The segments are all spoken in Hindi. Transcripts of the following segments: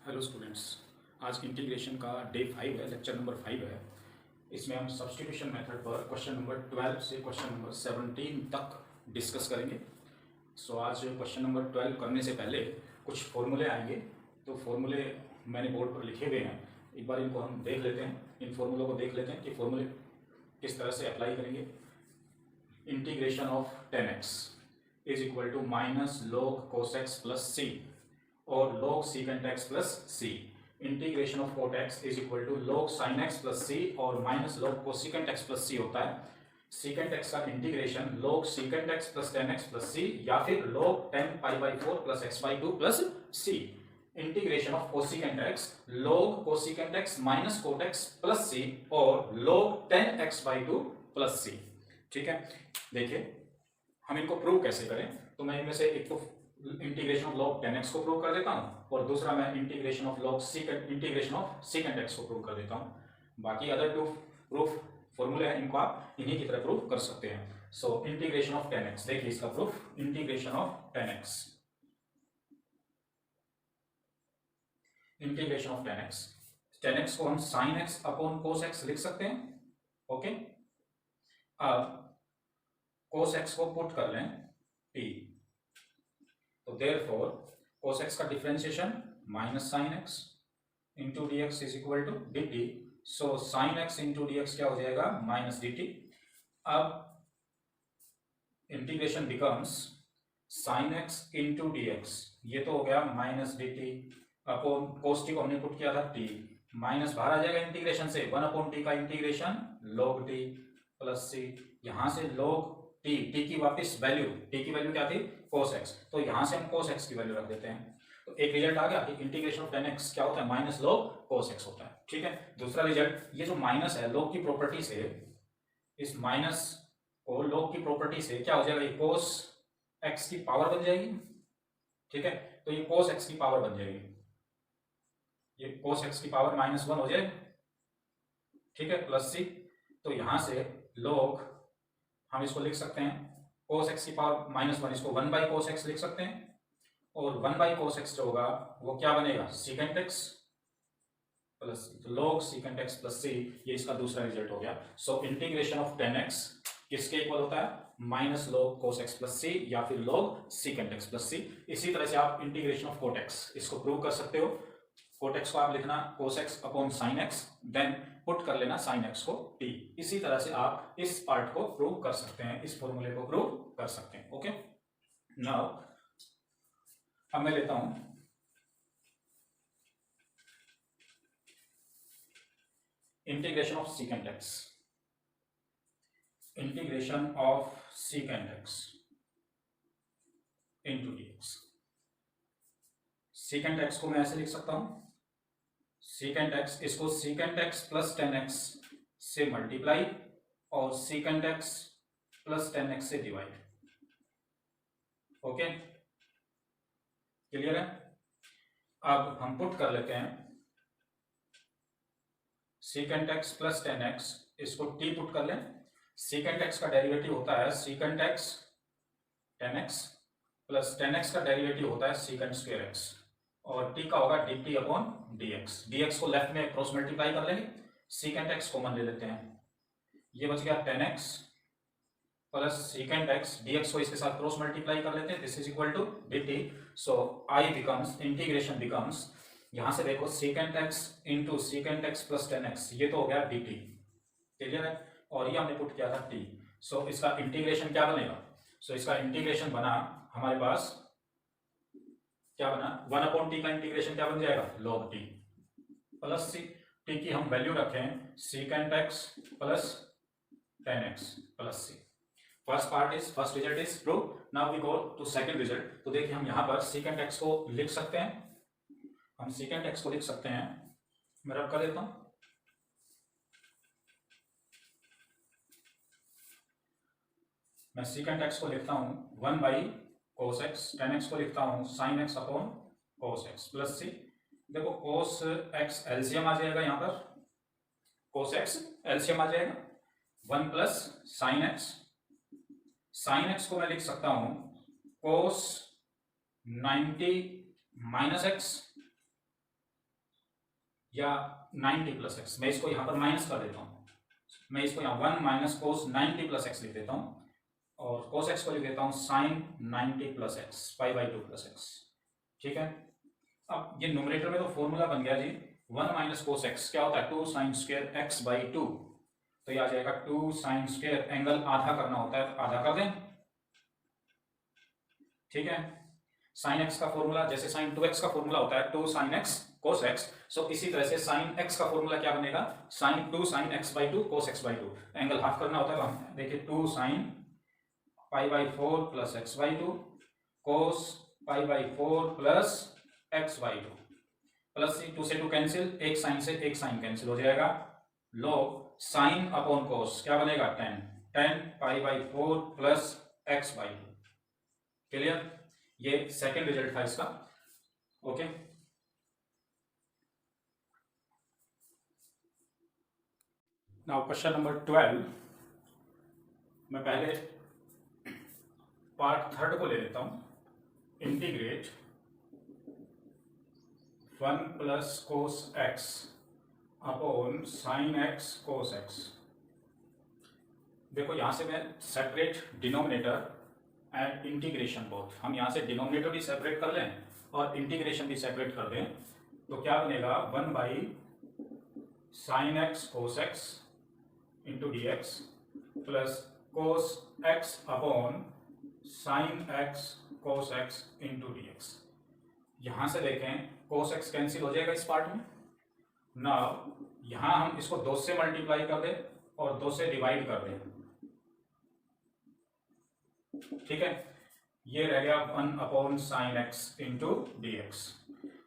हेलो स्टूडेंट्स, आज इंटीग्रेशन का डे 5 है, लेक्चर नंबर 5 है। इसमें हम सब्स्टिट्यूशन मेथड पर क्वेश्चन नंबर 12 से क्वेश्चन नंबर 17 तक डिस्कस करेंगे। सो आज क्वेश्चन नंबर 12 करने से पहले कुछ फॉर्मूले आएंगे, तो फॉर्मूले मैंने बोर्ड पर लिखे हुए हैं। एक बार इनको हम देख लेते हैं, इन फॉर्मूलों को देख लेते हैं कि फॉर्मूले किस तरह से अप्लाई करेंगे। Integration of 10x is equal to minus log cos x plus c और log secant x plus c. Integration of cot x is equal to log sin x plus c और minus log cosecant x plus c होता है। secant x का integration log secant x plus 10x plus c या फिर log 10 pi by 4 plus x by 2 plus c. Integration of cosecant x log cosecant x minus cot x plus c और log 10x बाई 2 प्लस सी। ठीक है, देखिए हम इनको प्रूव कैसे करें। तो मैं इनमें से एक तो इंटीग्रेशन ऑफ log 10x को प्रूव कर देता हूं और दूसरा मैं integration of log secant integration of secant x को प्रूव कर देता हूं। बाकी अदर टू प्रूफ फॉर्मूले हैं, इनको आप इन्हीं की तरह प्रूव कर सकते हैं। सो इंटीग्रेशन ऑफ 10x, देखिए इसका proof, integration of 10x, integration of 10x, 10x को हम sin x upon cos x लिख सकते हैं। ओके, अब cos x को पुट कर लें t, तो देयरफॉर cos x का differentiation minus sine x into d x is equal to d t. So sine x into d x क्या हो जाएगा, माइनस डी टी। अब integration becomes sine x into d x, ये तो हो गया minus d t upon cos t को हमने पुट किया था टी, माइनस बाहर आ जाएगा इंटीग्रेशन से 1 अपॉन टी का इंटीग्रेशन log टी प्लस सी। यहां से log टी, टी की वापस वैल्यू, टी की वैल्यू क्या थी, cos x, तो यहां से हम cos x की वैल्यू रख देते हैं। तो एक रिजल्ट आ गया कि इंटीग्रेशन ऑफ 10x क्या होता है, माइनस log cos x होता है। ठीक है, दूसरा रिजल्ट, ये जो माइनस है log की प्रॉपर्टी से, इस माइनस को log की प्रॉपर्टी से क्या हो जाएगा, ये cos x की पावर बन जाएगी। ठीक है, तो ये cos x की पावर बन जाएगी, ये cos x की पावर -1 हो जाएगी। ठीक है, प्लस सी, तो यहां से log हम इसको लिख सकते हैं cos x की पावर -1, इसको 1 बाई cos x लिख सकते हैं, और 1 बाई cos x जो होगा वो क्या बनेगा, secant x plus log secant x plus c। ये इसका दूसरा रिजल्ट हो गया। सो इंटीग्रेशन ऑफ 10x किसके इक्वल होता है, minus log cos x plus c या फिर log secant x plus c। इसी तरह से आप इंटीग्रेशन ऑफ cot x इसको प्रूव कर सकते हो। cot x को आप लिखना cos x upon sin x, then put कर लेना sin x को t। इसी तरह से आप इस पार्ट को प्रूव कर सकते हैं, इस फॉर्मूले को प्रूव कर सकते हैं। ओके, नाउ अब मैं लेता हूं integration of secant x, integration of secant x into dx। secant x को मैं ऐसे लिख सकता हूं, secant x, इसको secant x प्लस 10x से मल्टीप्लाई और secant x प्लस 10x से डिवाइड। ओके, क्लियर है। अब हम पुट कर लेते हैं secant x प्लस 10x, इसको t पुट कर लें। secant x का डेरिवेटिव होता है secant x 10x plus 10x का डेरिवेटिव होता है secant स्क्वायर x, और t का होगा dt अपॉन dx। dx को लेफ्ट में क्रॉस मल्टीप्लाई कर लेंगे, secant x कॉमन ले लेते हैं, ये बच गया 10x plus secant x, dx को इसके साथ क्रॉस मल्टीप्लाई कर लेते हैं, this is equal to dt। So i becomes, integration becomes, यहां से देखो secant x into secant x plus 10x, ये तो हो गया dt, क्लियर है, और ये हमने पुट किया था t। सो इसका इंटीग्रेशन क्या बनेगा, सो इसका इंटीग्रेशन बना हमारे पास, क्या बना, 1 अपॉन टी का इंटीग्रेशन क्या बन जाएगा, log t plus c, t की हम वैल्यू रखें secant x plus 10x plus c. First result is prove. Now we go to second result. तो देखिए हम यहाँ पर secant x को लिख सकते हैं, हम secant x को लिख सकते हैं, मैं रब कर देता हूं, मैं secant x को लिखता हूं 1 बाई cos x, 10x को लिखता हूं sin x upon cos x plus c. देखो cos x एलसीएम आ जाएगा, यहाँ पर cos x एलसीएम आ जाएगा, 1 plus sin x, sin x को मैं लिख सकता हूं cos 90 माइनस x या 90 प्लस एक्स, मैं इसको यहाँ पर माइनस कर देता हूँ, मैं इसको यहाँ 1 माइनस कोस 90 प्लस एक्स लिख देता हूँ और कोस एक्स को लिख देता हूँ sine 90 plus x pi by 2 plus x. ठीक है, अब ये न्यूमरेटर में तो फॉर्मूला बन गया जी 1 माइनस कोस एक्स क्या होता है 2 साइन स्क्वायर एक्स बाई 2, तो ये आ जाएगा 2 साइन स्क्वायर, एंगल आधा करना होता है आधा कर दें। ठीक है, साइन एक्स का फॉर्मूला जैसे साइन 2x का फॉर्मूला होता है 2 sine x cos x, so इसी तरह से साइन एक्स का फॉर्मूला क्या बनेगा sine 2 sine x by 2 cos x by 2, angle half करना होता है तो हम देखिए 2 sine pi by 4 plus x by 2 cos pi by 4 plus x by 2 plus 2 से 2 कैंसिल, एक साइन से एक साइन कैंसिल हो जाएगा, लॉग साइन अपॉन कोस क्या बनेगा 10 pi by 4 plus x by 2। Clear, ये सेकंड रिजल्ट था इसका। ओके, नाउ क्वेश्चन नंबर 12, मैं पहले पार्ट थर्ड को ले लेता हूं, integrate 1 plus cos x upon sine x cos x. देखो यहां से मैं separate denominator and integration both, हम यहाँ से डिनोमिनेटर भी सेपरेट कर लें और इंटीग्रेशन भी सेपरेट कर दें, तो क्या बनेगा 1 by sine x cos x into d x plus cos x upon sine x cos x into d x. यहां से देखें कोस एक्स कैंसिल हो जाएगा इस पार्ट में, नाउ यहां हम इसको 2 से मल्टीप्लाई कर दें और 2 से डिवाइड कर दें। ठीक है, ये रह गया 1 upon sine x into d x,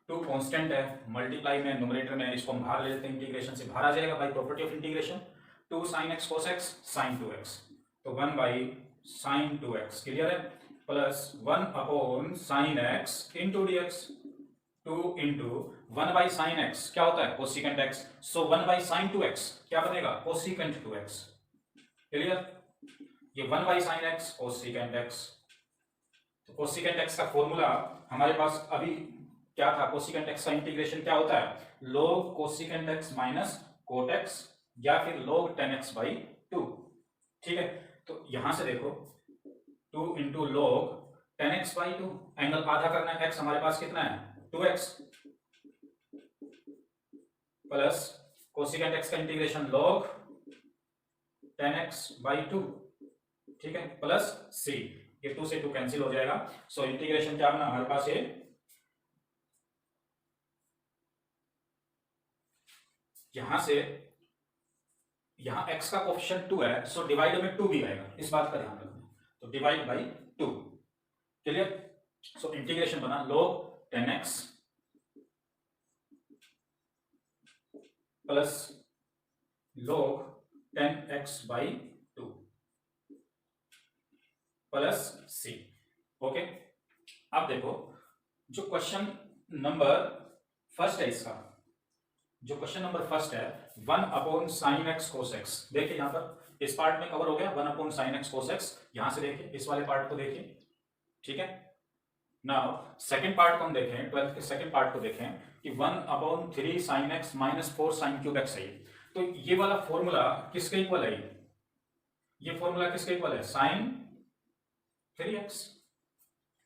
2 constant है, मल्टीप्लाई में न्यूमरेटर में इसको हम बाहर ले लेते हैं, इंटीग्रेशन से बाहर आ जाएगा by property of integration, 2 sine x cos x sine 2x, तो 1 बाई साइन 2x क्लियर है, plus 1 upon sine x into d x, 2 into 1 by sine x क्या होता है cosecant x, so 1 by sine 2x क्या बनेगा कोसिकेंट 2x। क्लियर, ये 1 by sine x cosecant x, तो कोसिकेंट एक्स का फॉर्मूला हमारे पास अभी क्या था, कोसिकेंट एक्स का इंटीग्रेशन क्या होता है log cosecant x minus cot x या फिर log tan x बाई 2। ठीक है, तो यहां से देखो 2 into log tan x by 2, angle आधा करना है, x हमारे पास कितना है 2x, प्लस कोसिकेंट एक्स का integration log tan x by 2। ठीक है, प्लस c, ये 2 से 2 कैंसिल हो जाएगा, सो इंटीग्रेशन क्या बना हमारे पास, ये यहां से यहां x का कोएफिशिएंट 2 है, सो डिवाइड में 2 भी आएगा, इस बात का ध्यान रखना, तो divide by 2। Clear, so integration बना log tan x plus log tan x by 2 plus c। Okay, अब देखो जो क्वेश्चन नंबर फर्स्ट है, इसका जो क्वेश्चन नंबर फर्स्ट है 1 upon sine x cos x, देखिए यहां पर इस पार्ट में कवर हो गया 1 upon sine x cos x, यहां से देखिए इस वाले पार्ट को देखिए। ठीक है, नाउ सेकंड पार्ट को हम देखें, 12th के सेकंड पार्ट को देखें कि 1 upon 3 sine x minus 4 sine cube x है, तो ये वाला फॉर्मूला किसके इक्वल है, ये फॉर्मूला किसके इक्वल है साइन 3x।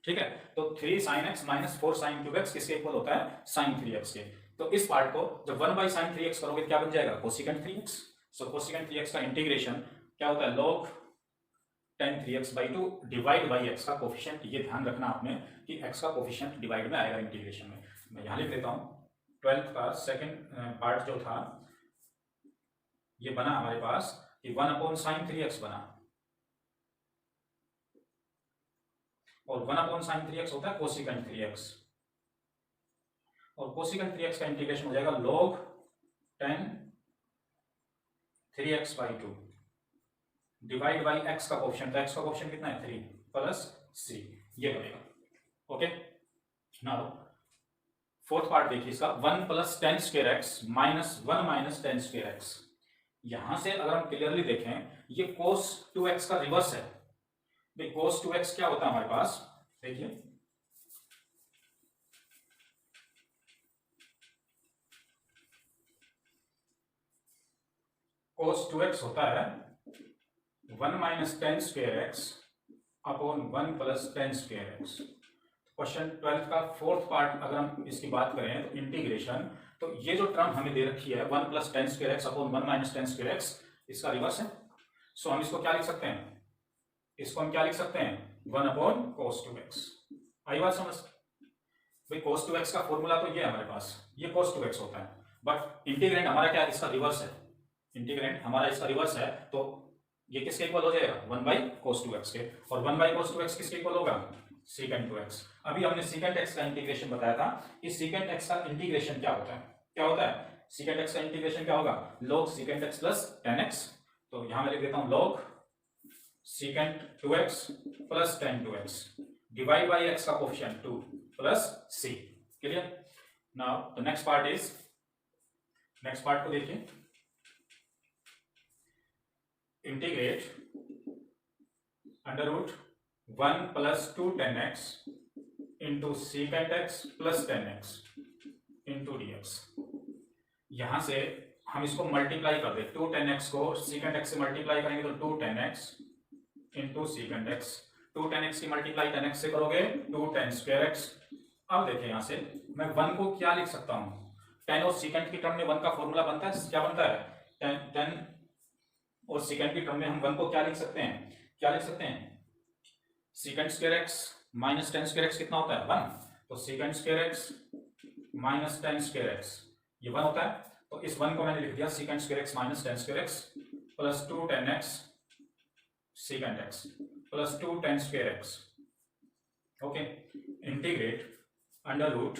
ठीक है, तो 3 sine x minus 4 sine cube x किसके इक्वल होता है साइन 3x के, तो इस पार्ट को जब 1 बाई साइन 3x करोगे क्या बन जाएगा कोसिकेंट 3x, सो कोसिकेंट 3x का इंटीग्रेशन क्या होता है log tan 3x by 2 divide by x का कोफिशिएंट, ये ध्यान रखना आपने कि x का कोफिशिएंट डिवाइड में आएगा इंटीग्रेशन में। मैं यहां लिख देता हूं 12th का सेकंड पार्ट जो था ये बना हमारे पास कि 1 अपॉन साइन 3x बना, और 1 अपॉन साइन 3x होता है कोसिकेंट 3x, और कोसिकेंट 3x का इंटीग्रेशन हो जाएगा log tan 3x by 2 divide by x का कोफिशिएंट, तो x का कोफिशिएंट कितना है 3 प्लस c, ये बनेगा। ओके, नाउ फोर्थ पार्ट देखिए इसका 1 plus tan square x minus 1 minus tan square x, यहां से अगर हम क्लियरली देखें ये cos 2x का रिवर्स है, cos 2x क्या होता है हमारे पास, देखिए cos 2x होता है 1 minus ten square x upon 1 plus ten square x. Question 12 का फोर्थ पार्ट अगर हम इसकी बात करें तो इंटीग्रेशन, तो ये जो टर्म हमें दे रखी है 1 plus ten square x upon 1 minus ten square x, इसका रिवर्स है। सो हम इसको क्या लिख सकते हैं, इसको हम क्या लिख सकते हैं 1 अपॉन cos 2x। आई बात समझ भाई, cos 2x का फॉर्मूला तो ये है हमारे पास, ये cos 2x होता है, बट इंटीग्रेंड हमारा क्या है, इसका रिवर्स है। इंटीग्रेंड हमारा इसका रिवर्स है, तो ये किसके इक्वल हो जाएगा 1 बाई cos 2x के, और 1 बाई cos 2x किसके इक्वल होगा secant 2x। अभी हमने secant x का इंटीग्रेशन बताया था, इस secant x का इंटीग्रेशन क्या होता है, क्या होता है secant x का इंटीग्रेशन क्या होगा log secant x plus tan x। तो यहां मैं लिख देता हूं log secant 2x plus tan 2x divide by x का coefficient 2 plus c। Clear. Now the next part is, next part को देखिए, integrate under root 1 plus 2 tan x into secant x plus tan x into dx। यहां से हम इसको मल्टीप्लाई कर दे, 2 tan x को secant x से मल्टीप्लाई करेंगे तो 2 tan x into secant x, 2 tan x की मल्टीप्लाई tan x से करोगे 2 tan स्क्वायर x। अब देखिए यहां से मैं 1 को क्या लिख सकता हूं, tan और secant की टर्म में 1 का फॉर्मूला बनता है, क्या बनता है tan और secant की टर्म में हम 1 को क्या लिख सकते हैं, क्या लिख सकते हैं secant square x minus tan square x कितना होता है 1, तो secant square x minus tan square x ये 1 होता है। तो इस 1 को मैंने लिख दिया secant square x minus tan square x plus 2 tan x secant x plus 2 tan square x। Okay, integrate under root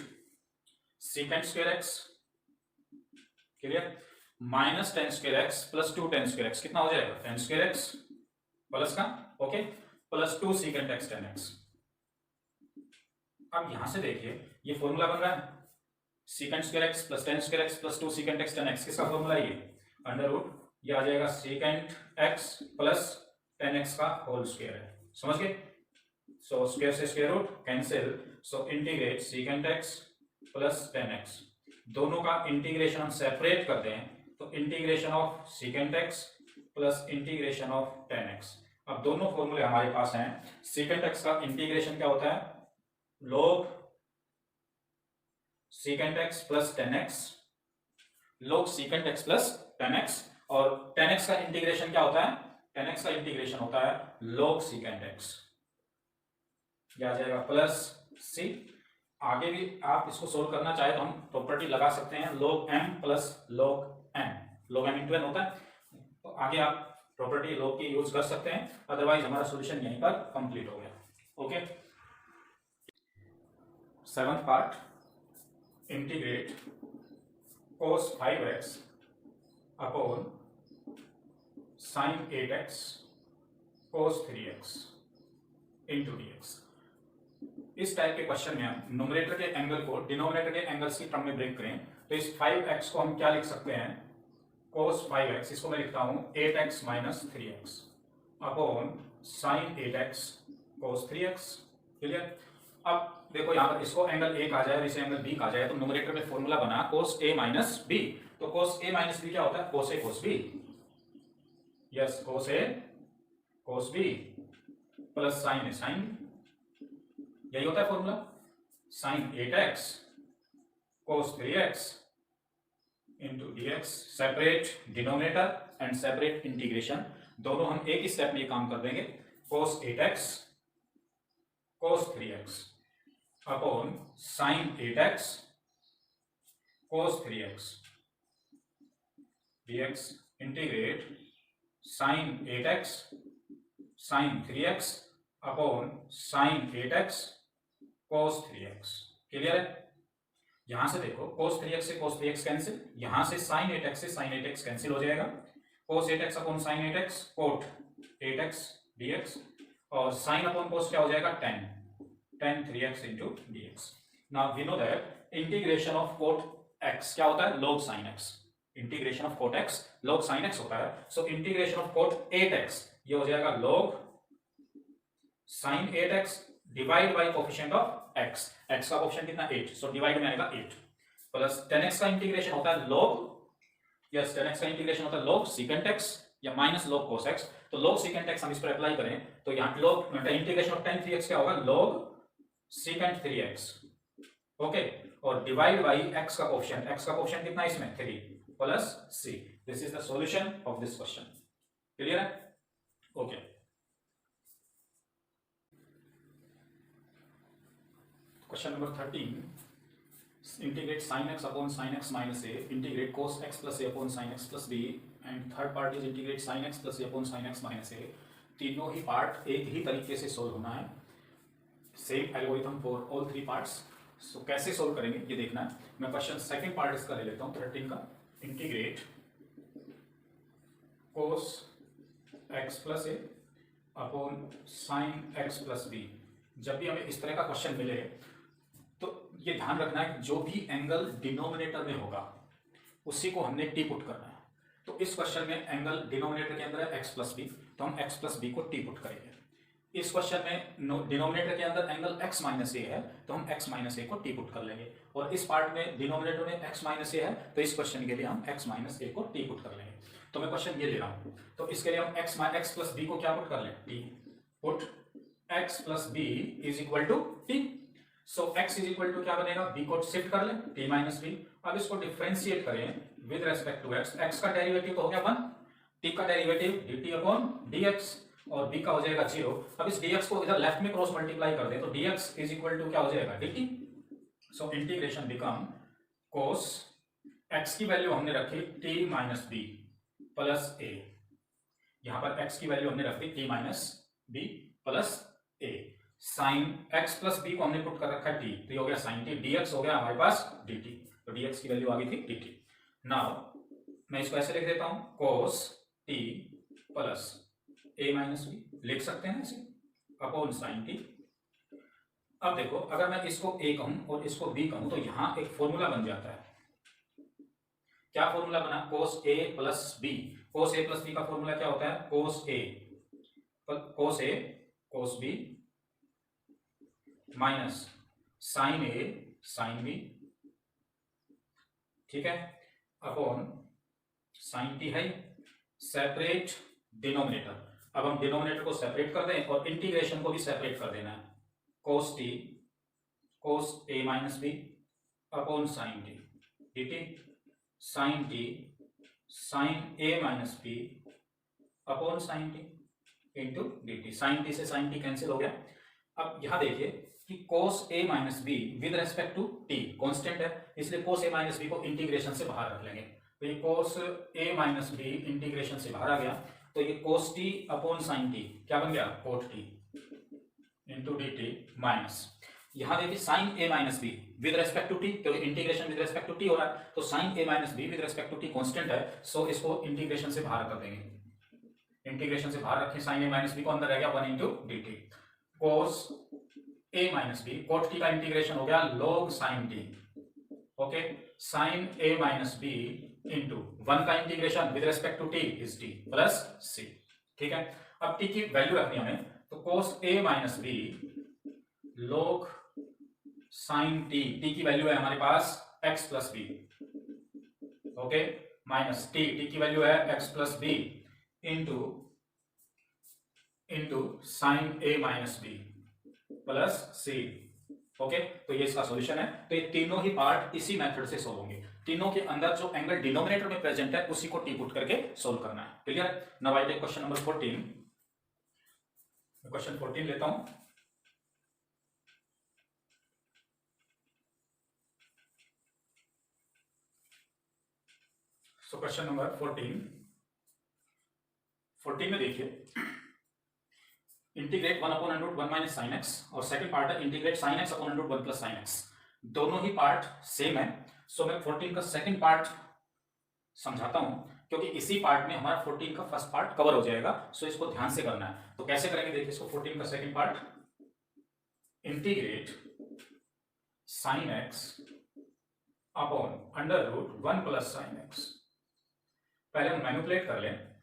secant square x, clear, minus tan square x plus 2 tan square x कितना हो जाएगा tan स्क्वायर x प्लस का okay plus 2 secant x tan x। अब यहां से देखिए ये फॉर्मूला बन रहा है secant square x plus tan square x plus 2 secant x tan x, किसका फॉर्मूला ये अंडर रूट, ये आ जाएगा secant x plus tan x का होल स्क्वायर है, समझ गए। सो स्क्वायर से square root cancel, so integrate secant x plus tan x, दोनों का इंटीग्रेशन हम सेपरेट कर दें तो integration of secant x plus integration of tan x। अब दोनों फॉर्मूले हमारे पास हैं, secant x का इंटीग्रेशन क्या होता है log secant x plus tan x, log secant x plus tan x, और tan x का इंटीग्रेशन क्या होता है, tan x का इंटीग्रेशन होता है log secant x, यह आ जाएगा प्लस c। आगे भी आप इसको सोल्व करना चाहे तो हम प्रॉपर्टी लगा सकते हैं log m plus log n, log m into n होता है, तो आगे आप प्रॉपर्टी log की यूज कर सकते हैं, अदरवाइज हमारा सॉल्यूशन यहीं पर कंप्लीट हो गया। Okay, seventh part, integrate cos 5x upon sin 8x cos 3x into dx। इस टाइप के क्वेश्चन में हम न्यूमरेटर के एंगल को डिनोमिनेटर के एंगल्स की टर्म में ब्रेक करें तो इस 5x को हम क्या लिख सकते हैं cos 5x, इसको मैं लिखता हूं 8x minus 3x upon sin 8x cos 3x। Clear. अब देखो यहाँ पर इसको एंगल a कहा जाए और इसे एंगल b कहा जाए, तो न्यूमरेटर में फॉर्मूला बना cos a माइनस b, तो cos a माइनस b क्या होता है cos a cos b, yes cos a cos b plus sin a sin b, यही होता है formula. sin 8x cos 3x into dx, separate denominator and separate integration, दोनों हम एक ही स्टेप में काम कर देंगे, cos 8x cos 3x upon sin 8x cos 3x dx, integrate sin 8x sin 3x upon sin 8x cos 3x। Clear है। यहां से देखो cos 3x से cos 3x कैंसिल, यहां से sin 8x से sin 8x कैंसिल हो जाएगा, cos 8x upon sin 8x cot 8x dx, और sin अपॉन cos क्या हो जाएगा tan 3x into dx। Now we know that integration of cot x क्या होता है log sin x, integration of cot x log sin x होता है, so integration of cot 8x ये हो जाएगा log sin 8x divide by coefficient of x, x का कोफिशिएंट कितना 8, सो डिवाइड में आएगा 8 प्लस tan x का इंटीग्रेशन होता है log, यस, tan x का इंटीग्रेशन होता है log secant x या माइनस log cos x। तो log secant x हम इस पर अप्लाई करें तो यहाँ log integration of tan 3x क्या होगा, log secant 3x। ओके, और डिवाइड बाई x का कोएफिशिएंट कितना है इसमें, 3 plus c। This is the solution of this question. Clear है? Okay, question number 13, integrate sin x upon sin x minus a, integrate cos x plus a upon sin x plus b, and third part is integrate sin x plus a upon sin x minus a। तीनों ही पार्ट एक ही तरीके से सोल्व होना है, same algorithm for all three parts. So कैसे सोल्व करेंगे ये देखना है। मैं क्वेश्चन सेकंड पार्ट इसका ले लेता हूँ 13 का, integrate cos x plus a upon sin x plus b। जब भी हमें इस तरह का क्वेश्चन मिले तो ये ध्यान रखना है कि जो भी एंगल डिनोमिनेटर में होगा उसी को हमने टी पुट करना है। तो इस क्वेश्चन में एंगल डिनोमिनेटर के अंदर है x प्लस बी, तो हम x प्लस बी को टी पुट करेंगे। इस क्वेश्चन में डिनोमिनेटर के अंदर एंगल x माइनस ए है, तो हम x माइनस ए को टी पुट कर लेंगे। और इस पार्ट में डिनोमिनेटर में x माइनस ए है, तो इस क्वेश्चन के लिए हम x माइनस ए को टी पुट कर लेंगे। तो मैं क्वेश्चन ये ले रहा हूँ, तो इसके लिए हम x प्लस बी को क्या पुट कर लें, t put x plus b is equal to t. So x is equal to क्या बनेगा, b को शिफ्ट कर लें t माइनस बी। अब इसको डिफरेंशिएट करें विद रेस्पेक्ट टू x का डेरिवेटिव तो हो गया 1, t का डेरिवेटिव dt अपॉन dx, और b का हो जाएगा 0। अब इस dx को इधर लेफ्ट में क्रॉस मल्टीप्लाई कर दें तो dx इज इक्वल टू क्या हो जाएगा, dt। So integration become cos x की वैल्यू हमने रखी t minus b plus a, यहां पर x की वैल्यू हमने रखी t minus b plus a, sine x plus b को हमने पुट कर रखा है t, तो ये हो गया साइन t, dx हो गया हमारे पास dt, तो dx की वैल्यू आ गई थी dt। नाउ मैं इसको ऐसे लिख देता हूं, cos t plus a minus b लिख सकते हैं इसे, अपॉन साइन t। अब देखो अगर मैं इसको a कहूं और इसको b कहूं तो यहां एक फॉर्मूला बन जाता है। क्या फॉर्मूला बना, cos a plus b। cos a plus b का फॉर्मूला क्या होता है, cos a cos b minus sine a sine b, ठीक है, अपॉन साइन t है, सेपरेट डिनोमिनेटर। अब हम डिनोमिनेटर को सेपरेट कर दें और इंटीग्रेशन को भी सेपरेट कर देना है, cos t cos a minus b upon sine t dt, sine t sine a minus b upon sine t into dt। Sine t से साइन t कैंसिल हो गया। अब यहां देखिए कि cos a minus b with respect to t constant है, इसलिए cos a माइनस बी को इंटीग्रेशन से बाहर रख लेंगे। तो ये cos a minus b integration से बाहर आ गया, तो ये cos t upon sine t क्या बन गया, cot t into dt minus, यहां देखिए sine a minus b with respect to t, क्योंकि integration with respect to t हो रहा है, तो sine a minus b with respect to t constant है, सो इसको इंटीग्रेशन से बाहर कर देंगे। इंटीग्रेशन से बाहर रखें साइन a माइनस बी को, अंदर रह गया 1 into dt, cos a minus b, cot t का इंटीग्रेशन हो गया log sine t, okay, sine a minus b into 1 का integration with respect to t is t plus c, ठीक है। अब t की वैल्यू रखनी हमें, तो cos a minus b log sine t, t की वैल्यू है हमारे पास x plus b, okay, minus t की वैल्यू है x plus b into sine a minus b plus c, okay. तो ये इसका सॉल्यूशन है। तो ये तीनों ही पार्ट इसी मेथड से सोल्व होंगे, तीनों के अंदर जो एंगल डिनोमिनेटर में प्रेजेंट है उसी को टी पुट करके सोल्व करना है। Clear? Now I take question number 14। Question 14 लेता हूं। सो क्वेश्चन नंबर 14 में देखिए, integrate 1 upon under root 1 minus sine x, और सेकंड पार्ट है integrate sine x upon under root 1 plus sine x. दोनों ही पार्ट सेम है। सो मैं 14 का सेकंड पार्ट समझाता हूं, क्योंकि इसी पार्ट में हमारा 14 का फर्स्ट पार्ट कवर हो जाएगा। सो इसको ध्यान से करना है। तो कैसे करेंगे देखिए इसको, 14 का second part, integrate sine x upon under root 1 plus sine x. पहले हम मैनिपुलेट कर लें,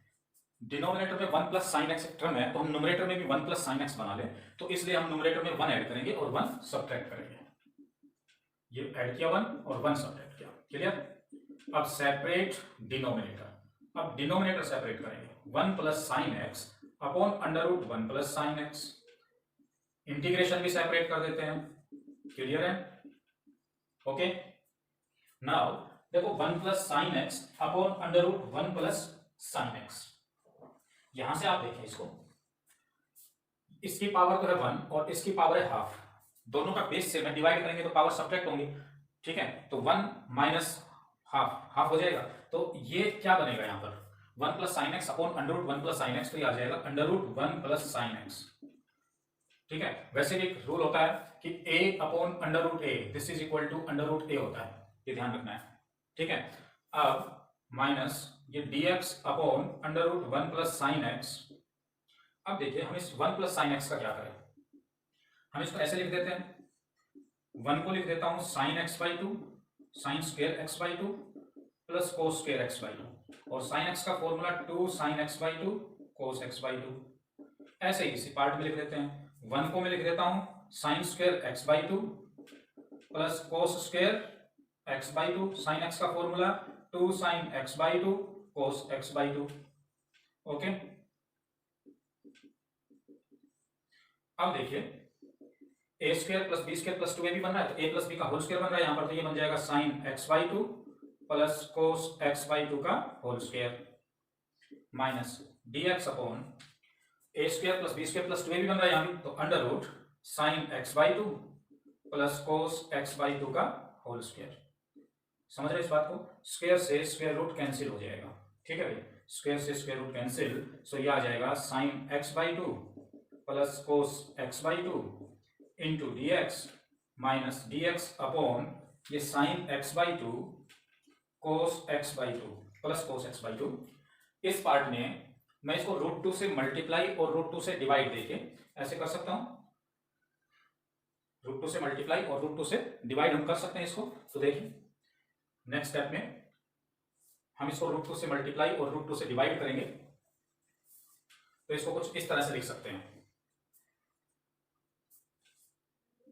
डिनोमिनेटर में 1 प्लस साइन एक्स टर्म है, तो हम न्यूमरेटर में भी 1 प्लस साइन एक्स बना लें। तो इसलिए हम न्यूमरेटर में 1 ऐड करेंगे और 1 सब्ट्रैक्ट करेंगे। ये ऐड किया 1 और 1 सब्ट्रैक्ट किया। क्लियर? अब सेपरेट डिनोमिनेटर, अब डिनोमिनेटर सेपरेट करेंगे, 1 plus sine x upon under root 1 plus sine x, integration भी सेपरेट कर देते हैं, क्लियर है? ओके, नाउ देखो 1 plus sine x upon under root 1 plus sine x, यहां से आप देखिए इसको, इसकी पावर तो है 1 और इसकी पावर है हाफ, दोनों का बेस से में डिवाइड करेंगे तो पावर सब्ट्रैक्ट होंगी, ठीक है? तो 1 माइनस हाफ, हाफ हो जाएगा, तो ये क्या बनेगा यहाँ पर 1 plus sine x upon under root 1 plus sine x, तो ये आ जाएगा under root 1 plus sine x, ठीक है? वैसे भी एक रूल होता है कि a upon under root a this is equal to under root a होता है, ये ध्यान रखना है, ठीक है? अब माइनस ये dx upon under root 1 plus sine x, अब देखिए हम इस 1 प्लस साइन एक्स का क्या करें, हम इसको ऐसे लिख देते हैं, 1 को लिख देता हूं sign x by two, sign square x by two plus cos square x by to, और साइन एक्स का formula 2 sine x by two cos x by to, ऐसे ही इसी पार्ट में लिख देते हैं, 1 को मैं लिख देता हूं sine square x by two plus cos square x by two, sine x का formula 2 sine x by two cos x by two, okay? अब देखिए a square plus b square plus 2ab बन रहा है, तो a प्लस बी का होल स्क्वेयर बन रहा है यहाँ पर, तो ये बन जाएगा sine x by two plus cos x by two का whole square minus dx upon a square plus b square plus 2ab बन रहा है यहाँ भी, तो under root sine x by two plus cos x by two का होल स्क्वेयर, समझ रहे इस बात को? स्क्वेयर से स्क्वेयर रूट कैंसिल हो जाएगा, ठीक है भाई, स्क्वेयर से स्क्वेयर रूट कैंसिल, सो ये आ जाएगा sine x by two plus cos x by two into d x minus d x upon ये sine x by two cos x by two plus cos x by two, इस पार्ट में मैं इसको रूट 2 से मल्टीप्लाई और रूट 2 से डिवाइड देके ऐसे कर सकता हूं, रूट 2 से मल्टीप्लाई और रूट 2 से डिवाइड हम कर सकते हैं इसको, तो देखिए नेक्स्ट स्टेप में हम इसको रूट 2 से मल्टीप्लाई और रूट 2 से डिवाइड करेंगे, तो इसको कुछ इस तरह से लिख सकते हैं,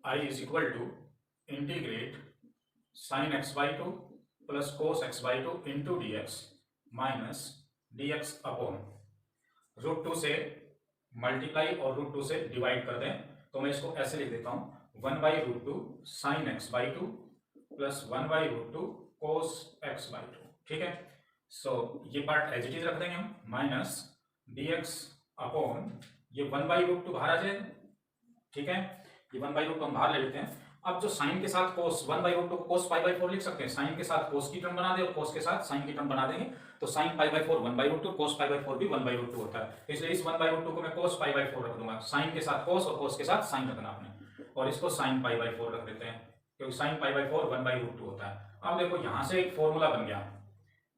I is equal to integrate sine x by two plus cos x by two into d x minus d x upon root 2 से मल्टीप्लाई और रूट 2 से डिवाइड कर दें, तो मैं इसको ऐसे लिख देता हूं 1 by root 2 sine x by two plus 1 by root 2 cos x by two, ठीक है? सो ये पार्ट एज इट इज रख देंगे हम, माइनस डी एक्स अपॉन ये 1 बाई रूट 2 बाहर आ जाएगा, ठीक है? ये 1 बाई रूट 2 हम बाहर ले लेते हैं, अब जो साइन के साथ cos 1 by root 2 cos pi by 4 लिख सकते हैं, साइन के साथ कोस की टर्म बना दे और कोस के साथ साइन की टर्म बना देंगे, तो sine pi by 4 1 by root 2, cos pi by 4 भी 1 बाई रूट 2 होता है, इसलिए इस 1 बाई रूट 2 को मैं कोस पाई बाई 4 रख दूंगा, साइन के साथ कोस और कोस के साथ साइन रखना आपने, और इसको साइन पाई बाई 4 रख देते हैं, क्योंकि sine pi by 4 1 by root 2 होता है। अब देखो यहां से एक फॉर्मूला बन गया,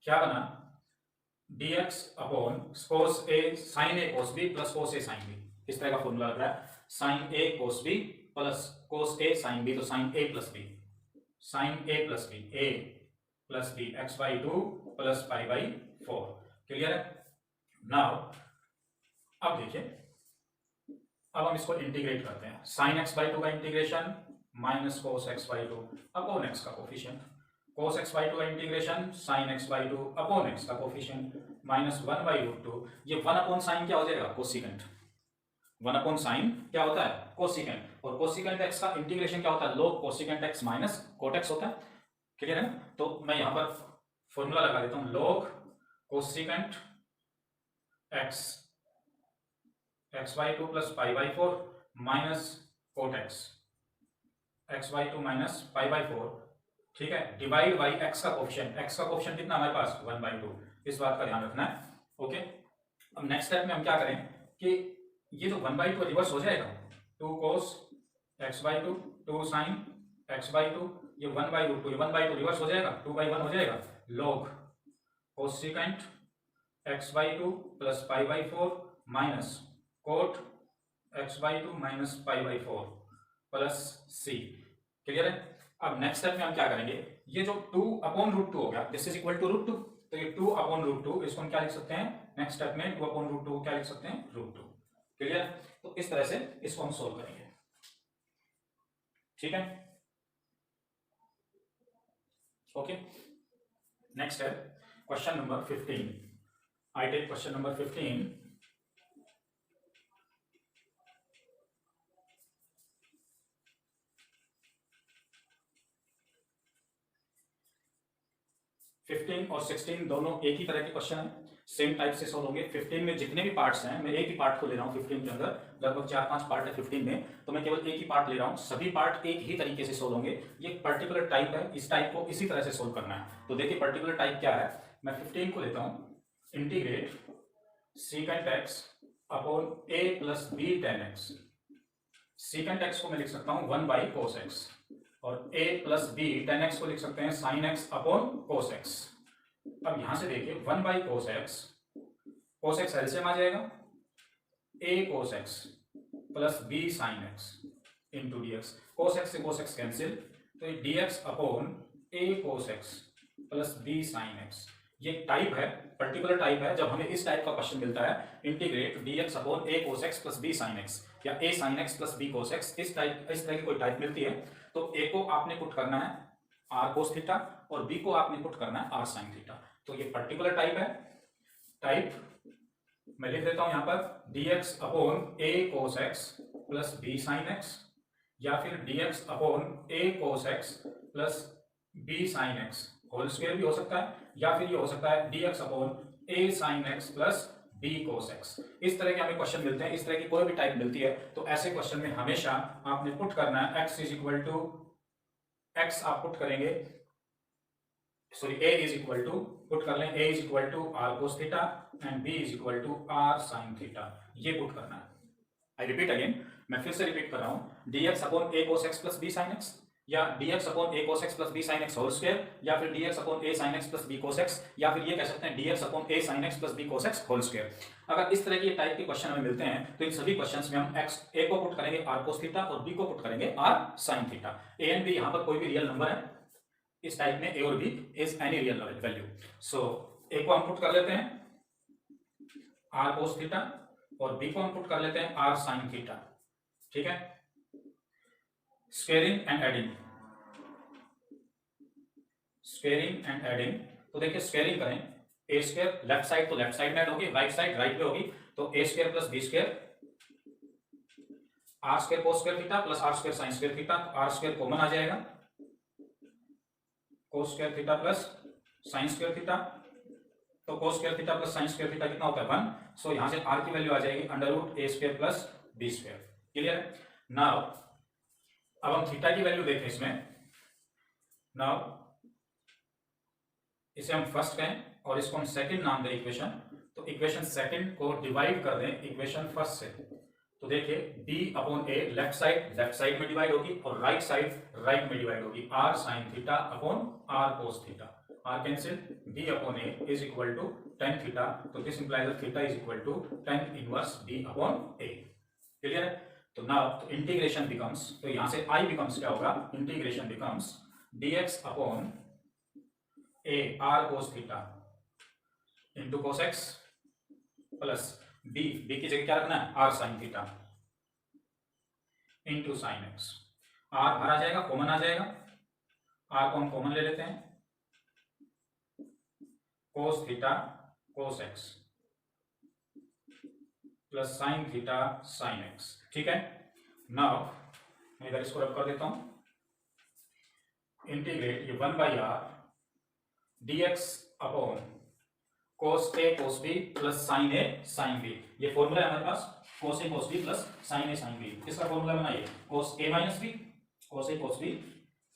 क्या बना, dx upon cos A sine A cos B plus cos A sine B, इस तरह का फॉर्मूला लग रहा है, sine A cos B plus cos A sine B, तो sine A plus B, sine A plus B, A plus B x by two plus pi by 4, clear है? नाउ अब देखिए, अब हम इसको इंटीग्रेट करते हैं, साइन एक्स बाई टू का integration minus cos x by two upon x का coefficient, cos x by two का integration sine x by two upon x का कोफिशिएंट माइनस 1 बाई रूट 2, ये 1 अपॉन साइन क्या हो जाएगा, कोसिकेंट, 1 अपॉन साइन क्या होता है, कोसिकेंट, और कोसिकेंट एक्स का इंटीग्रेशन क्या होता है, log cosecant x minus cot x होता है, क्लियर है? तो मैं यहां पर फॉर्मूला लगा देता हूं, log cosecant x x by two plus pi by 4 minus cot x by two minus pi by 4, ठीक है, डिवाइड बाई एक्स का कोफिशिएंट, एक्स का कोफिशिएंट कितना हमारे पास 1 बाई 2, इस बात का ध्यान रखना है, ओके? अब नेक्स्ट स्टेप में हम क्या करें कि ये जो 1 बाई 2 रिवर्स हो जाएगा, 2 cos x by to 2 sine x by to, ये 1 बाई रूट 2, ये 1 बाई 2 रिवर्स हो जाएगा, 2 बाई 1 हो जाएगा, log cosecant x by two plus pi by 4 minus cot x by two minus pi by 4 plus C, clear है? अब नेक्स्ट स्टेप में हम क्या करेंगे, ये जो 2 अपॉन रूट 2 हो गया, this is equal to root 2, तो ये 2 अपॉन रूट 2, इसको हम क्या लिख सकते हैं, नेक्स्ट स्टेप में 2 अपॉन रूट 2 क्या लिख सकते हैं, रूट 2, क्लियर? तो इस तरह से इसको हम सोल्व करेंगे, ठीक है, ओके? नेक्स्ट है question number 15. I take question number 15. और 16 दोनों एक ही तरह के क्वेश्चन हैं, सेम टाइप से सोल्व होंगे. 15 में जितने भी पार्ट्स हैं, मैं एक ही पार्ट को ले रहा हूँ. 15 के अंदर लगभग 4-5 पार्ट है 15 में, तो मैं केवल एक ही पार्ट ले रहा हूँ. सभी पार्ट एक ही तरीके से सोल्व होंगे. ये पर्टिकुलर टाइप है, इस टाइप को इसी तरह से सोल्व करना है. तो देखिए पर्टिकुलर टाइप क्या है. मैं 15 को लेता हूँ. Integrate secant x upon a plus b tan x. secant x को मैं लिख सकता हूँ 1 बाई cos x और a plus b tan x को लिख सकते हैं sin x upon cos x. अब यहां से देखिए 1 बाई cos x एलसीएम आ जाएगा. a cos x plus b sin x into dx. cos x से cos x कैंसिल, तो ये dx upon a cos x plus b sin x. ये टाइप है, पर्टिकुलर टाइप है. जब हमें इस टाइप का क्वेश्चन मिलता है integrate dx upon a cos x plus b sin x या a sin x plus b cos x, इस तरह की कोई टाइप मिलती है, तो a को आपने पुट करना है r cos थीटा और b को आपने पुट करना है r sin थीटा. तो ये पर्टिकुलर टाइप है. टाइप मैं लिख देता हूं यहां पर dx upon a cos x plus b sin x या फिर dx upon a cos x plus b sin x whole square भी हो सकता है, या फिर ये हो सकता है dx upon a sin x plus b cos x. इस तरह के हमें क्वेश्चन मिलते हैं. इस तरह की कोई भी टाइप मिलती है तो ऐसे क्वेश्चन में हमेशा आपने पुट करना है x is equal to x. आप पुट करेंगे, sorry a is equal to, put कर लें a is equal to r cos theta and b is equal to r sin theta. ये पुट करना है. आई रिपीट अगेन, मैं फिर से रिपीट कर रहा हूं. dx upon a cos x plus b sin x या dx upon a cos x plus b sin x whole square या फिर dx upon a sin x plus b cos x या फिर ये कह सकते हैं dx upon a sin x plus b cos x whole square. अगर इस तरह के टाइप के क्वेश्चन हमें मिलते हैं तो इन सभी क्वेश्चंस में हम x a को पुट करेंगे r cos थीटा और b को पुट करेंगे r sin theta. a and b यहां पर कोई भी रियल नंबर है. इस टाइप में a और b is any real value. So a को हम पुट कर लेते हैं r cos थीटा और b को हम पुट कर लेते हैं r sin थीटा. ठीक है. Squaring and adding, squaring and adding. तो देखिए स्क्वेयरिंग करें, ए स्क्वायर लेफ्ट साइड तो लेफ्ट साइड में ऐड होगी, राइट साइड राइट पे होगी, तो a square plus B square r square cos square theta plus r square sine square theta. R square common आ जाएगा, cos square theta plus sine square theta. तो cos square theta plus sine square theta कितना होता है 1. सो यहां से आर की वैल्यू आ जाएगी अंडर रूट ए square plus B square. Clear है. नाउ अब हम थीटा की वैल्यू देखें इसमें. नाउ इसे हम फर्स्ट कहें और इसको हम सेकंड नाम दें इक्वेशन. तो इक्वेशन सेकंड को डिवाइड कर दें इक्वेशन फर्स्ट से. तो देखिए b upon a left side में डिवाइड होगी और राइट साइड राइट में डिवाइड होगी. r sin theta upon r cos theta. r cancel, b upon a is equal to tan theta. तो this implies that theta is equal to tan inverse b upon a. Clear है. तो नाउ इंटीग्रेशन बिकम्स, तो यहां से i बिकम्स क्या होगा, integration becomes dx upon a r cos theta into cos x plus b की जगह क्या रखना है r sin theta into sin x. r बाहर आ जाएगा, कॉमन आ जाएगा, r को हम कॉमन ले लेते हैं. cos theta cos x plus sin theta sin x. ठीक है. नाउ मैं इधर इसको रब कर देता हूं. इंटीग्रेट ये 1 by r dx upon cos a cos b plus sin a sin b. ये फॉर्मूला है हमारे पास, cos a cos b plus sin a sin b. इसका फॉर्मूला बनाइए cos a minus b, cos a cos b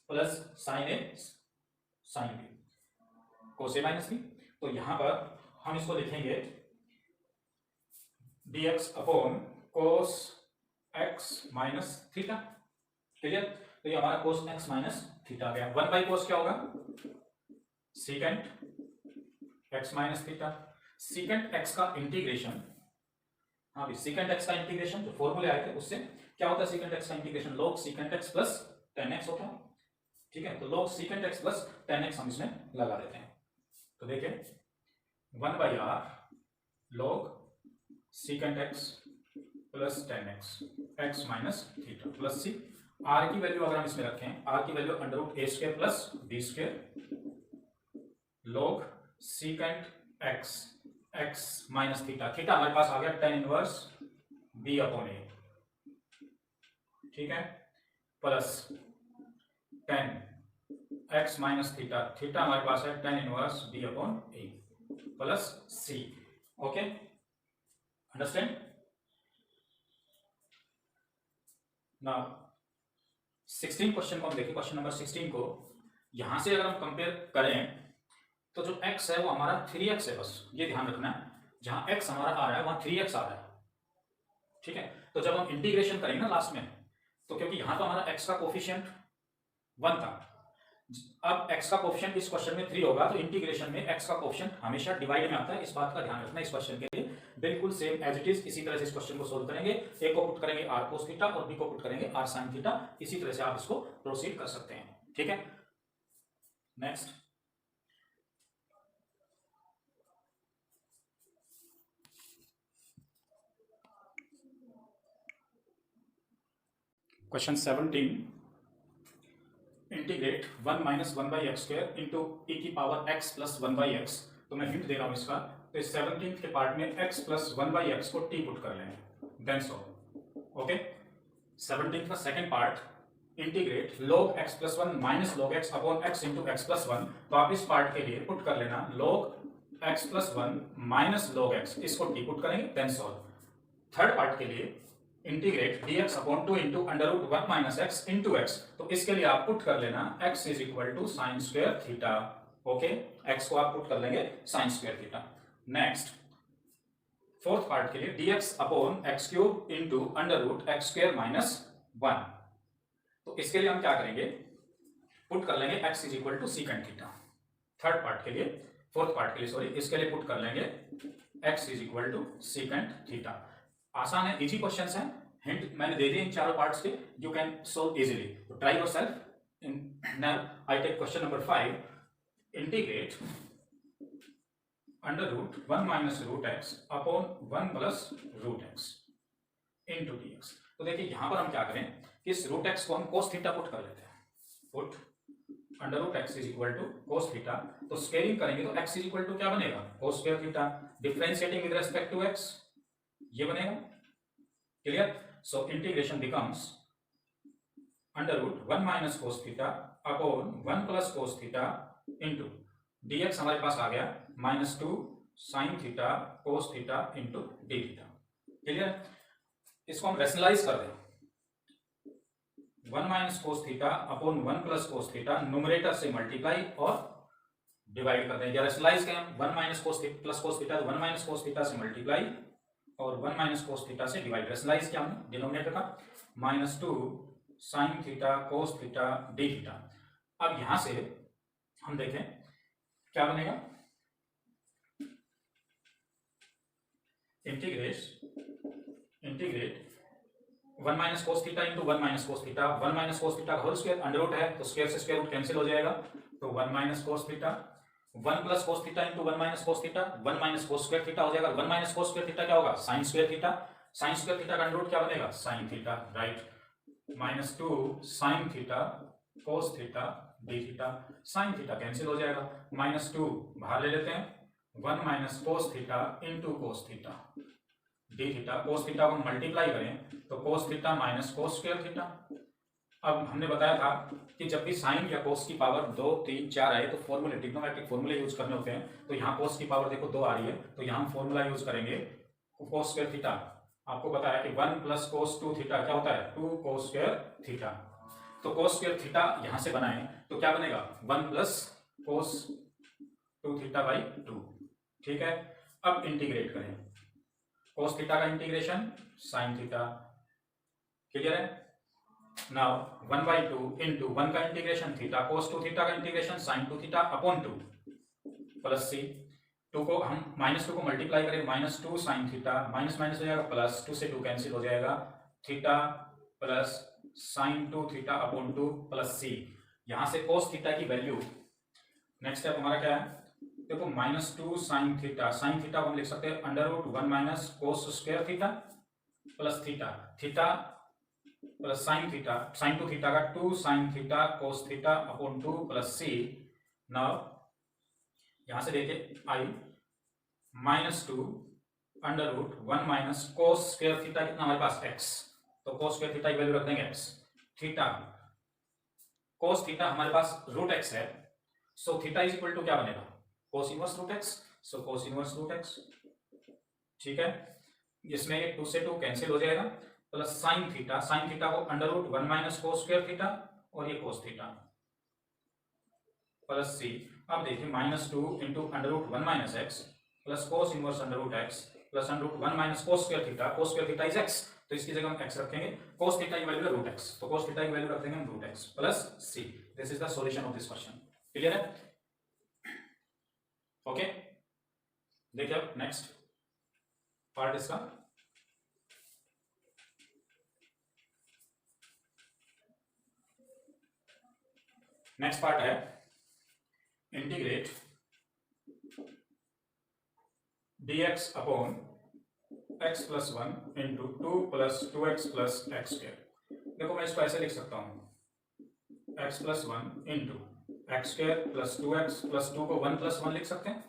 plus sin a sin b, cos a minus b. तो यहां पर हम इसको लिखेंगे dx upon cos x minus theta. Clear. तो ये हमारा cos x माइनस थीटा गया. 1 बाई cos क्या होगा, secant x minus theta. secant x का इंटीग्रेशन, हाँ भाई secant x का इंटीग्रेशन जो फॉर्मूले आए थे उससे क्या होता है, secant x का integration log secant x plus tan x होता है. ठीक है. तो log secant x plus tan x हम इसमें लगा देते हैं. तो देखिए 1 by r log secant x plus tan x x minus theta plus c. r की वैल्यू अगर हम इसमें रखें, r की वैल्यू अंडर रूट ए square plus B square log secant x x minus theta, theta हमारे पास आ गया tan inverse b upon a, ठीक है, plus tan x minus theta, theta हमारे पास है tan inverse b upon a plus c। Okay, understand. Now 16 question को हम देखिए, क्वेश्चन नंबर 16 को यहां से अगर हम कंपेयर करें तो जो x है वो हमारा 3x है, बस ये ध्यान रखना है, जहां x हमारा आ रहा है वहां 3x आ रहा है, ठीक है। तो जब हम इंटीग्रेशन करेंगे ना लास्ट में, तो क्योंकि यहां तो हमारा x का कोफिशिएंट 1 था, अब x का कोफिशिएंट इस क्वेश्चन में 3 होगा, तो इंटीग्रेशन में x का कोफिशिएंट हमेशा डिवाइड में आता है, इस बात का ध्यान रखना। इस क्वेश्चन के लिए बिल्कुल सेम एज इट इज इसी तरह से इस क्वेश्चन को सोल्व करेंगे, a को पुट करेंगे r cos थीटा और b को पुट करेंगे r sin थीटा, इसी तरह से आप इसको प्रोसीड कर सकते हैं, ठीक है। Next question 17, integrate 1 minus 1 by X square into E की power x plus 1 by X. तो मैं हिंट दे रहा हूं इसका, तो इस 17th के पार्ट में x प्लस 1 बाई एक्स को t पुट कर लेंगे, देन सॉल्व। ओके, 17th का second part, integrate log x plus 1 minus log x upon x into x plus 1, तो आप इस पार्ट के लिए पुट कर लेना log x plus 1 minus log x, इसको t पुट करेंगे, देन सॉल्व। थर्ड पार्ट के लिए integrate dx upon 2 into under root 1 minus x into x, तो इसके लिए आप पुट कर लेना x is equal to sine square theta. Okay, x को आप पुट कर लेंगे sine square theta. Next fourth part के लिए dx upon x cube into under root x square minus 1, तो इसके लिए हम क्या करेंगे, पुट कर लेंगे x is equal to secant theta. Third part के लिए, फोर्थ पार्ट के लिए सॉरी, इसके लिए पुट कर लेंगे x is equal to secant theta. आसान है, इजी क्वेश्चंस हैं, हिंट मैंने दे दिए इन चारों पार्ट्स के, यू कैन सोल्व इजीली, तो try yourself. In now I take question number 5, integrate under root 1 minus root x upon 1 plus root x into dx। तो देखिए यहां पर हम क्या करें कि इस रूट एक्स को हम cos थीटा पुट कर लेते हैं, put under root x is equal to cos theta, तो स्केलिंग करेंगे तो x इज इक्वल टू क्या बनेगा, cos square theta, differentiating with respect to x ये बनेगा, clear. So integration becomes under root 1 minus cos theta upon 1 plus cos theta into dx हमारे पास आ गया -2 sin theta cos theta into D theta, clear. इसको हम रेशनलाइज कर दें, 1 minus cos theta upon 1 plus cos theta, numerator से मल्टीप्लाई और डिवाइड कर दें, या रेशनलाइज करें 1 minus cos plus cos theta, 1 minus cos theta से मल्टीप्लाई और 1 माइनस cos थीटा से डिवाइड, रेशनलाइज किया हमने डिनोमिनेटर का, -2 sin theta cos theta D theta. अब यहां से हम देखें क्या बनेगा, integrate 1 minus cos theta into 1 minus cos theta, 1 minus cos theta whole square, under root है तो स्क्वायर से स्क्वायर रूट कैंसिल हो जाएगा, तो 1 minus cos theta, 1 plus cos theta into 1 minus cos theta, 1 minus cos square theta हो जाएगा, 1 माइनस cos स्क्वायर थीटा क्या होगा, sign square theta, sign square theta का अंडर रूट क्या बनेगा, sine theta, right, -2 sine theta cos theta D theta, sine theta cancel हो जाएगा, -2 बाहर ले लेते हैं, 1 minus cos theta into cos theta D theta, cos theta को हम मल्टीप्लाई करें तो cos theta minus cos square theta. अब हमने बताया था कि जब भी साइन या cos की पावर 2, 3, 4 आए तो फॉर्मूले, ट्रिग्नोमेट्रिक फॉर्मूले यूज करने होते हैं, तो यहाँ cos की पावर देखो 2 आ रही है, तो यहाँ हम फॉर्मूला यूज करेंगे cos स्क्वायर थीटा। आपको पता है कि 1 प्लस cos 2 थीटा क्या होता है, 2 cos स्क्वायर थीटा, तो cos स्क्वायर थीटा यहां से बनाए तो क्या बनेगा, 1 प्लस cos 2 थीटा बाई 2, ठीक है। अब इंटीग्रेट करें, cos थीटा का इंटीग्रेशन साइन थीटा, क्लियर है। नाउ 1/2 इंटू 1 का इंटीग्रेशन थीटा cos 2 थीटा का integration sine 2 theta upon 2 plus c, 2 को हम -2 को मल्टीप्लाई करें, -2 साइन थीटा, माइनस माइनस हो जाएगा प्लस, 2 से 2 कैंसिल हो जाएगा, theta plus sign 2 theta upon 2 plus c, यहां से cos थीटा की वैल्यू, नेक्स्ट स्टेप हमारा क्या है, देखो -2 साइन थीटा, साइन थीटा को हम लिख सकते हैं under root 1 minus cos square theta plus theta, theta plus sine theta, sine 2 theta का 2 sine theta cos theta upon 2 plus c। Now यहां से देखिए I -2 under root 1 minus cos square theta कितना हमारे पास x, तो कोस स्क्वायर थीटा की वैल्यू रख देंगे x, थीटा कोस थीटा हमारे पास रूट x है, so theta is equal to क्या बनेगा, cos inverse root x, so cos inverse root x, ठीक है। इसमें ये 2 से 2 कैंसिल हो जाएगा, प्लस साइन थीटा को under root 1 minus cos square theta और ये कोस थीटा प्लस c। अब देखिए -2 into under root 1 minus x plus cos inverse under root x plus under root 1 minus cos square theta is x, तो इसकी जगह हम x रखेंगे, कोस थीटा की वैल्यू है रूट x, तो कोस थीटा की वैल्यू रख देंगे हम root x plus c। This is the solution of this question. Clear है? ओके, देखिए अब नेक्स्ट पार्ट इसका, नेक्स्ट पार्ट है integrate dx upon x plus 1 into 2 plus 2x plus x square. देखो मैं इसको ऐसे लिख सकता हूं x plus 1 into x square plus 2x plus 2 को 1 प्लस 1 लिख सकते हैं,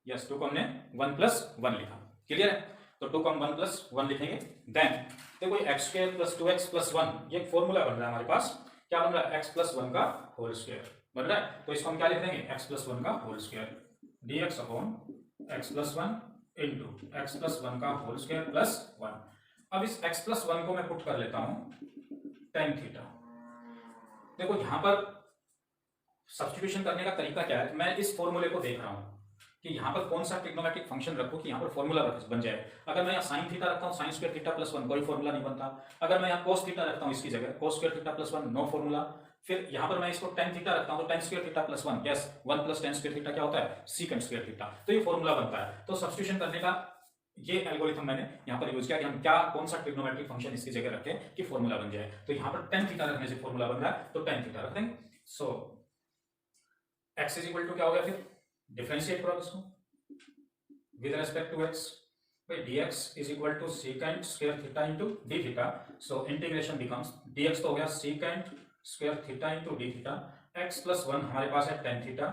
यस 2 को हमने 1 प्लस 1 लिखा। क्लियर है? तो 2 को हम 1 प्लस 1 लिखेंगे, देन देखो ये x square plus 2x plus 1 ये एक फॉर्मूला बन रहा है हमारे पास, क्या बन रहा है, x प्लस 1 का होल स्क्वायर बन रहा है, तो इसको हम क्या लिख देंगे, x प्लस 1 का whole square dx upon x plus 1 into x plus 1 का होल स्क्वायर प्लस 1। अब इस x प्लस 1 को मैं पुट कर लेता हूं tan थीटा। देखो यहां पर सब्स्टिट्यूशन करने का तरीका क्या है, मैं इस फॉर्मूले को देख रहा हूं कि यहाँ पर कौन सा ट्रिग्नोमेट्रिक फंक्शन रखूं कि यहाँ पर फॉर्मूला बन जाए। अगर मैं यहाँ साइन थीटा रखता हूँ, साइन स्क्वायर थीटा प्लस 1 कोई फॉर्मूला नहीं बनता। अगर मैं यहाँ कोस थीटा रखता हूँ इसकी जगह, cos square theta plus 1 no formula. फिर यहाँ पर मैं इसको टेन थीटा रखता हूँ तो ten square theta plus 1, yes 1 plus ten square theta क्या होता है, सीकेंट स्क्वायर थीटा, तो ये फॉर्मूला बनता है। तो सब्स्टिट्यूशन करने का ये एल्गोरिथम मैंने यहाँ पर यूज किया कि हम क्या कौन सा ट्रिग्नोमेट्रिक फंक्शन इसकी जगह रखें कि फॉर्मूला बन जाए। तो यहाँ पर टेन थीटा रखने से फॉर्मूला बन रहा है, तो टेन थीटा रख देंगे। सो एक्स इज इक्वल टू क्या हो गया, फिर डिफरेंशिएट करो इसको with respect to x, dx is equal to secant square theta into d theta, so integration becomes dx तो हो गया secant square theta into d theta, x plus 1 हमारे पास है tan theta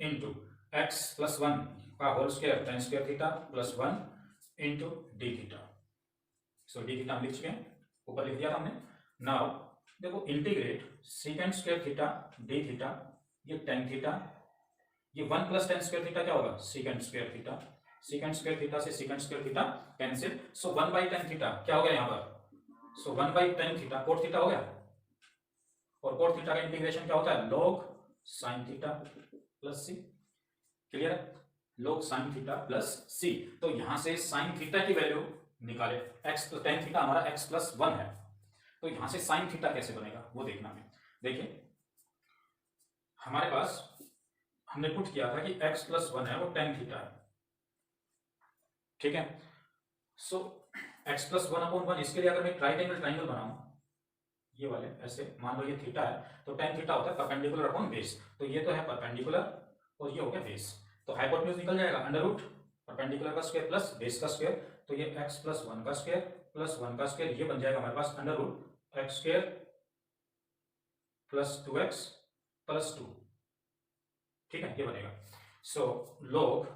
into x plus 1 का whole square tan square theta plus 1 into d theta, so d theta हम लिख चुके हैं, ऊपर लिख दिया था हमने। नाउ देखो integrate secant square theta d theta, ये tan theta, ये 1 प्लस टेन स्क्वायर थीटा क्या होगा, secant square theta, secant square theta से secant square theta cancel, so 1 by tan theta क्या हो गया यहाँ पर, so 1 by tan theta cot theta हो गया, और कोट थीटा का इंटीग्रेशन क्या होता है, log sine theta plus C. Clear है? लॉग साइन थीटा प्लस सी। तो यहां से साइन थीटा की वैल्यू निकाले, एक्स टेन थीटा हमारा एक्स प्लस 1 है, तो यहां से साइन थीटा कैसे बनेगा वो देखना है। देखिए हमारे पास हमने पुट किया था कि x प्लस 1 है वो tan थीटा है, ठीक है। सो x प्लस 1 अपॉन 1, इसके लिए अगर मैं राइट एंगल ट्राइंगल बनाऊं ये वाले ऐसे, मान लो ये थीटा है तो tan थीटा होता है परपेंडिकुलर अपॉन बेस, तो ये तो है परपेंडिकुलर और ये हो गया बेस, तो हाइपोटेन्यूज निकल जाएगा अंडर रूट परपेंडिकुलर का स्क्वायर प्लस बेस का स्क्वायर, तो ये x प्लस 1 का स्क्वायर प्लस 1 का स्क्वायर, ये बन जाएगा हमारे पास under root x square plus 2x plus 2, ठीक है, ये बनेगा। सो लॉग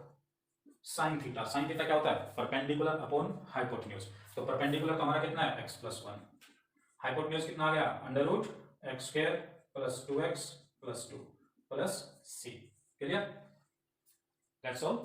साइन थीटा क्या होता है, परपेंडिकुलर अपॉन हाइपोटेन्यूज, तो परपेंडिकुलर तो हमारा कितना है x प्लस 1, हाइपोटेन्यूज कितना आ गया under root x square plus 2x plus 2 plus c। Clear? That's all.